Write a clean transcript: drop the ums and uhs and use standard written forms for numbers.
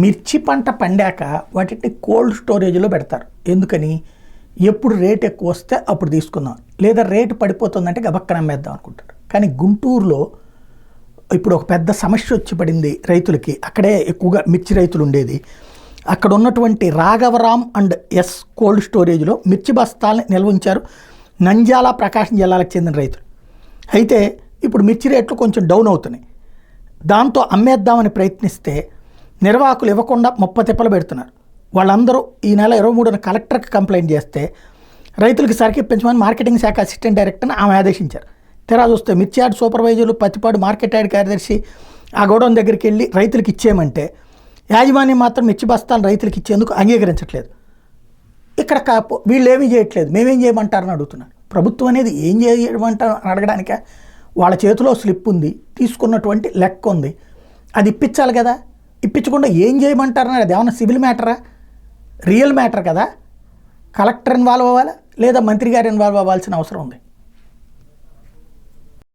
మిర్చి పంట పండాక వాటిని కోల్డ్ స్టోరేజ్లో పెడతారు. ఎందుకని? ఎప్పుడు రేట్ ఎక్కువ వస్తే అప్పుడు తీసుకుందాం, లేదా రేటు పడిపోతుందంటే గబక్కన అమ్మేద్దాం అనుకుంటారు. కానీ గుంటూరులో ఇప్పుడు ఒక పెద్ద సమస్య వచ్చి పడింది రైతులకి. అక్కడే ఎక్కువగా మిర్చి రైతులు ఉండేది. అక్కడ ఉన్నటువంటి రాఘవరామ్ అండ్ ఎస్ కోల్డ్ స్టోరేజ్లో మిర్చి బస్తాలని నిల్వ ఉంచారు నంద్యాల, ప్రకాశం జిల్లాలకు చెందిన రైతులు. అయితే ఇప్పుడు మిర్చి రేట్లు కొంచెం డౌన్ అవుతున్నాయి. దాంతో అమ్మేద్దామని ప్రయత్నిస్తే నిర్వాహకులు ఇవ్వకుండా తిప్పలు పెడుతున్నారు. వాళ్ళందరూ ఈ నెల 23న కలెక్టర్కి కంప్లైంట్ చేస్తే రైతులకి సరికిప్పించమని మార్కెటింగ్ శాఖ అసిస్టెంట్ డైరెక్టర్ని ఆమె ఆదేశించారు. తెరా చూస్తే మిర్చి యార్డ్ సూపర్వైజర్లు, పత్తిపాడు మార్కెట్ యార్డ్ కార్యదర్శి ఆ గోడౌన్ దగ్గరికి వెళ్ళి రైతులకు ఇచ్చేయమంటే యాజమాన్యం మాత్రం మిర్చి బస్తాలు రైతులకు ఇచ్చేందుకు అంగీకరించట్లేదు. ఇక్కడ వీళ్ళు ఏమీ చేయట్లేదు, మేమేం చేయమంటారని అడుగుతున్నారు. ప్రభుత్వం అనేది ఏం చేయమంటారు అడగడానిక? వాళ్ళ చేతిలో స్లిప్ ఉంది, తీసుకున్నటువంటి లెక్క ఉంది, అది ఇప్పించాలి కదా. ఇప్పించకుండా ఏం చేయమంటారని అది ఏమన్నా సివిల్ మ్యాటరా? రియల్ మ్యాటర్ కదా. కలెక్టర్ ఇన్వాల్వ్ అవ్వాలా, లేదా మంత్రి గారు ఇన్వాల్వ్ అవ్వాల్సిన అవసరం ఉంది.